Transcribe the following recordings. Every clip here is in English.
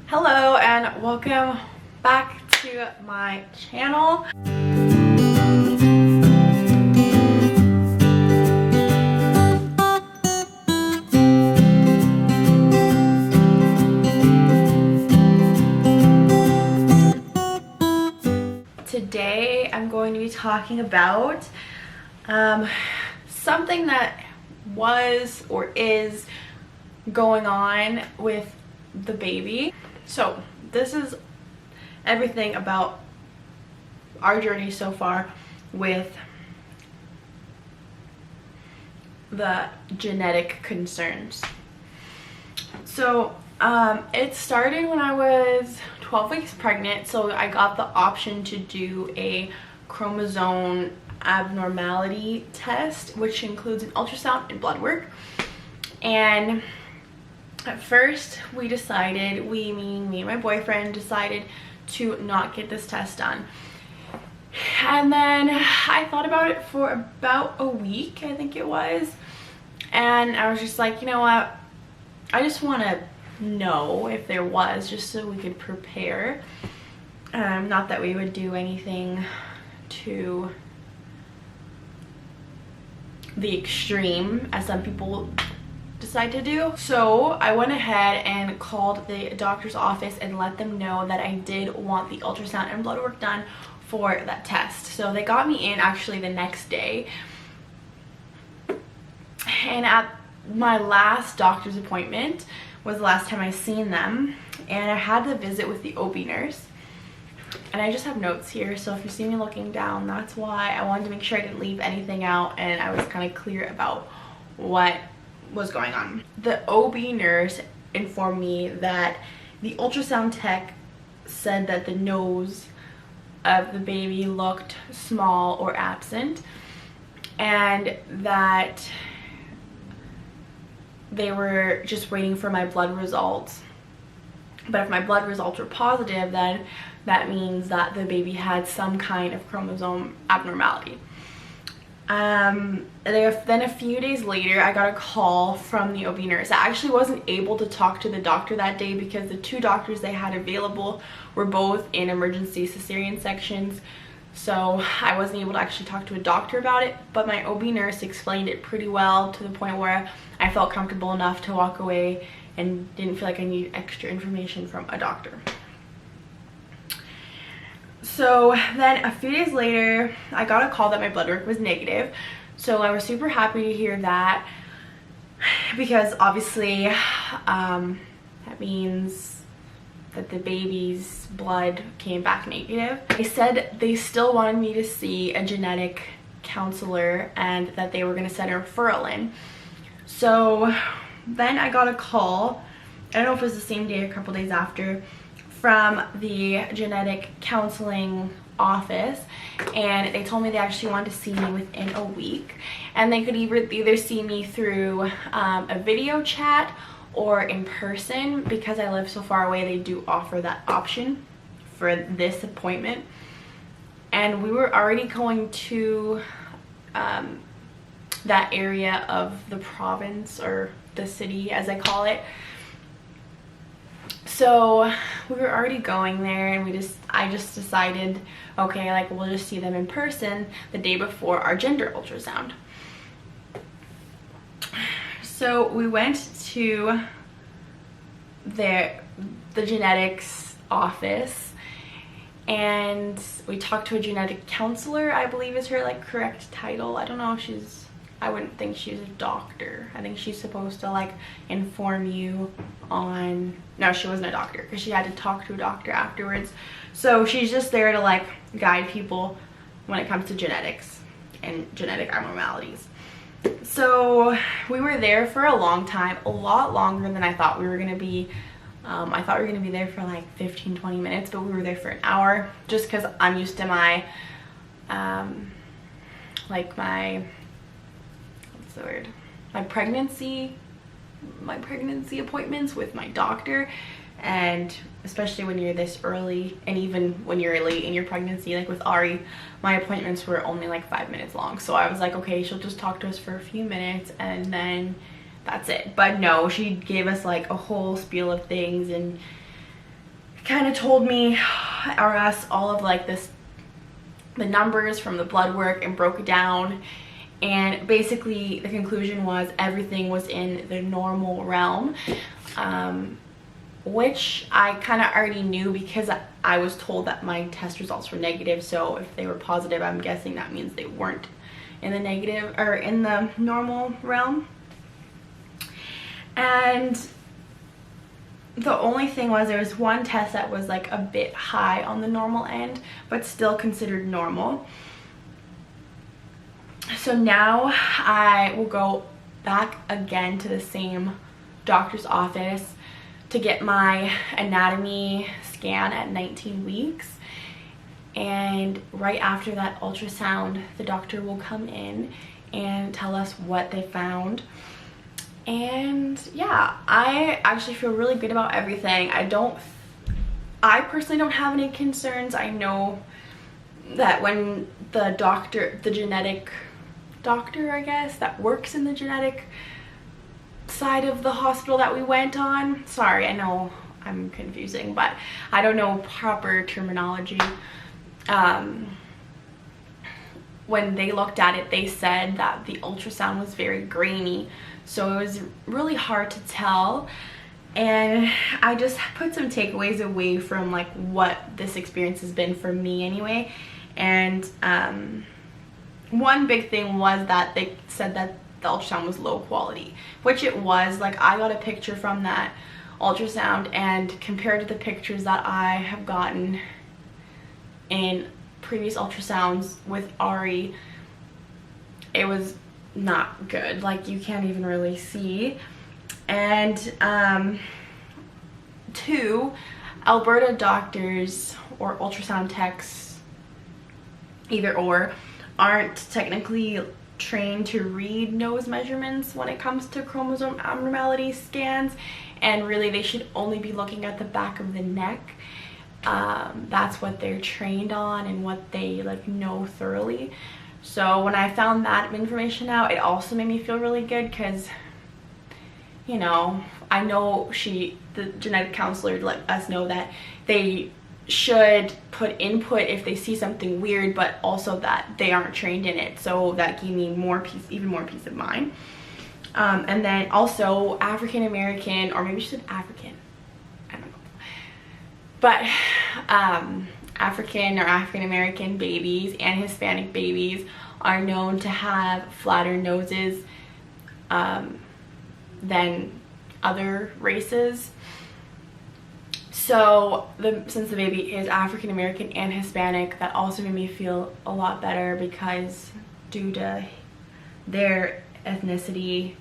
Hello and welcome back to my channel. Today I'm going to be talking about something that was or is going on with the baby. So this is everything about our journey so far with the genetic concerns. So it started when I was 12 weeks pregnant, so I got the option to do a chromosome abnormality test, which includes an ultrasound and blood work. And at first we decided, me and my boyfriend decided to not get this test done. And then I thought about it for about a week, I think it was, and I was just like, you know what, I just want to know if there was, just so we could prepare. Not that we would do anything to the extreme as some people decide to do. So I went ahead and called the doctor's office and let them know that I did want the ultrasound and blood work done for that test. So they got me in actually the next day, and at my last doctor's appointment was the last time I seen them, and I had the visit with the OB nurse. And I just have notes here, so if you see me looking down, that's why. I wanted to make sure I didn't leave anything out and I was kind of clear about what was going on. The OB nurse informed me that the ultrasound tech said that the nose of the baby looked small or absent, and that they were just waiting for my blood results. But if my blood results were positive, then that means that the baby had some kind of chromosome abnormality. Then a few days later, I got a call from the OB nurse. I actually wasn't able to talk to the doctor that day because the two doctors they had available were both in emergency cesarean sections. So I wasn't able to actually talk to a doctor about it, but my OB nurse explained it pretty well, to the point where I felt comfortable enough to walk away and didn't feel like I needed extra information from a doctor. So then a few days later, I got a call that my blood work was negative. So I was super happy to hear that, because obviously that means that the baby's blood came back negative. They said they still wanted me to see a genetic counselor and that they were going to send a referral in. So then I got a call, I don't know if it was the same day or a couple days after, from the genetic counseling office, and they told me they actually wanted to see me within a week, and they could either see me through a video chat or in person. Because I live so far away, they do offer that option for this appointment. And we were already going to that area of the province, or the city as I call it. So we were already going there, and I just decided, okay, like, we'll just see them in person the day before our gender ultrasound. So we went to the genetics office, and we talked to a genetic counselor, I believe is her like correct title. I don't know if I wouldn't think she's a doctor. I think she's supposed to like inform you on, no, she wasn't a doctor because she had to talk to a doctor afterwards. So she's just there to like guide people when it comes to genetics and genetic abnormalities. So we were there for a long time, a lot longer than I thought we were going to be. I thought we were going to be there for like 15-20 minutes, but we were there for an hour, just because I'm used to my my pregnancy appointments with my doctor. And especially when you're this early, and even when you're late in your pregnancy, like with Ari, my appointments were only like 5 minutes long. So I was like, okay, she'll just talk to us for a few minutes and then that's it. But no, she gave us like a whole spiel of things, and kind of told me or us all of like the numbers from the blood work and broke it down, and basically the conclusion was everything was in the normal realm, which I kind of already knew because I was told that my test results were negative. So if they were positive, I'm guessing that means they weren't in the negative or in the normal realm. And the only thing was there was one test that was like a bit high on the normal end, but still considered normal. So now I will go back again to the same doctor's office to get my anatomy scan at 19 weeks. And right after that ultrasound, the doctor will come in and tell us what they found. And yeah, I actually feel really good about everything. I personally don't have any concerns. I know that when the genetic doctor, I guess, that works in the genetic side of the hospital that we went on, sorry, I know I'm confusing, but I don't know proper terminology. When they looked at it, they said that the ultrasound was very grainy, so it was really hard to tell. And I just put some takeaways away from like what this experience has been for me anyway. And one big thing was that they said that the ultrasound was low quality, which it was. Like, I got a picture from that ultrasound, and compared to the pictures that I have gotten in previous ultrasounds with Ari, it was not good. Like, you can't even really see. And two, Alberta doctors or ultrasound techs, either or, aren't technically trained to read nose measurements when it comes to chromosome abnormality scans, and really they should only be looking at the back of the neck. That's what they're trained on and what they like know thoroughly. So when I found that information out, it also made me feel really good, because, you know, I know the genetic counselor let us know that they should put input if they see something weird, but also that they aren't trained in it. So that gave me even more peace of mind. And then also African American, or maybe she said African, I don't know, but African or African American babies and Hispanic babies are known to have flatter noses than other races. So since the baby is African American and Hispanic, that also made me feel a lot better, because due to their ethnicity,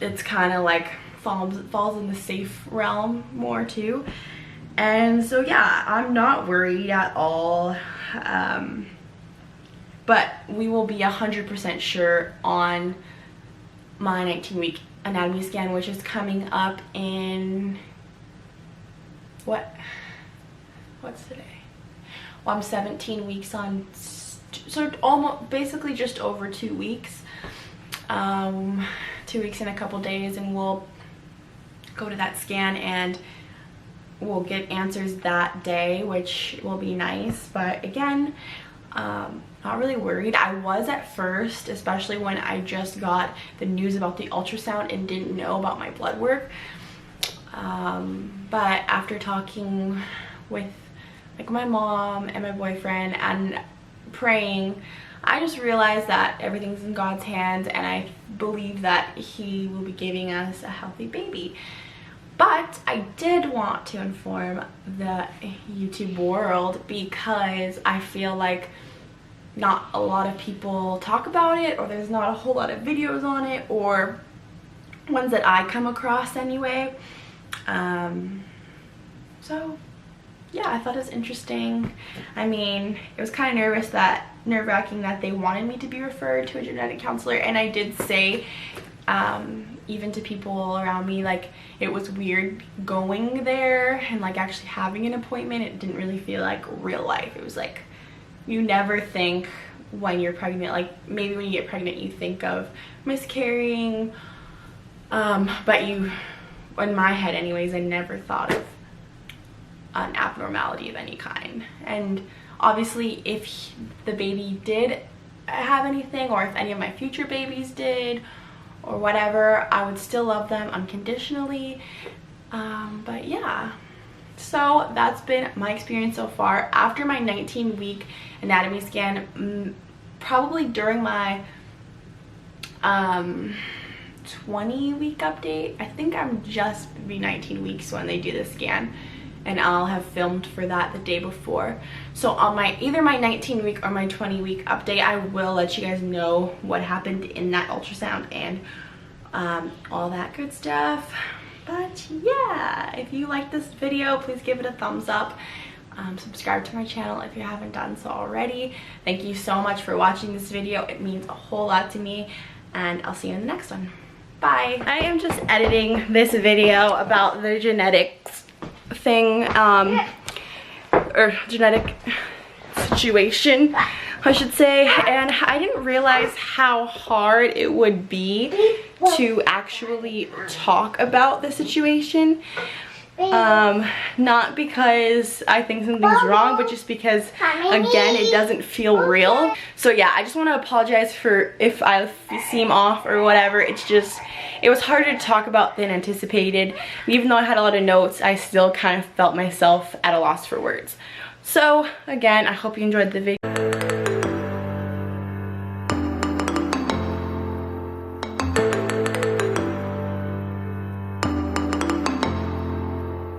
it's kind of like falls in the safe realm more too. And so yeah, I'm not worried at all. But we will be 100% sure on my 19-week anatomy scan, which is coming up in what's today? Well, I'm 17 weeks on, so almost basically just over 2 weeks. 2 weeks and a couple days, and we'll go to that scan and we'll get answers that day, which will be nice. But again, not really worried. I was at first, especially when I just got the news about the ultrasound and didn't know about my blood work. But after talking with like my mom and my boyfriend and praying, I just realized that everything's in God's hands, and I believe that He will be giving us a healthy baby. But I did want to inform the YouTube world, because I feel like not a lot of people talk about it, or there's not a whole lot of videos on it, or ones that I come across anyway. So yeah, I thought it was interesting. I mean, it was kind of nerve-wracking that they wanted me to be referred to a genetic counselor, and I did say even to people around me, like, it was weird going there and like actually having an appointment. It didn't really feel like real life. It was like, you never think when you're pregnant, like maybe when you get pregnant you think of miscarrying, but in my head anyways, I never thought of an abnormality of any kind. And obviously if the baby did have anything, or if any of my future babies did or whatever, I would still love them unconditionally. But yeah, so that's been my experience so far. After my 19-week anatomy scan, probably during my 20-week update, I think I'm just be 19 weeks when they do the scan, and I'll have filmed for that the day before. So on my either my 19-week or my 20-week update, I will let you guys know what happened in that ultrasound and all that good stuff. But yeah, if you like this video, please give it a thumbs up. Subscribe to my channel if you haven't done so already. Thank you so much for watching this video. It means a whole lot to me, and I'll see you in the next one. Bye. I am just editing this video about the genetics thing, or genetic situation, I should say, and I didn't realize how hard it would be to actually talk about the situation. Not because I think something's wrong, but just because, again, it doesn't feel real. So yeah, I just want to apologize for if I seem off or whatever. It's just, it was harder to talk about than anticipated. Even though I had a lot of notes, I still kind of felt myself at a loss for words. So again, I hope you enjoyed the video.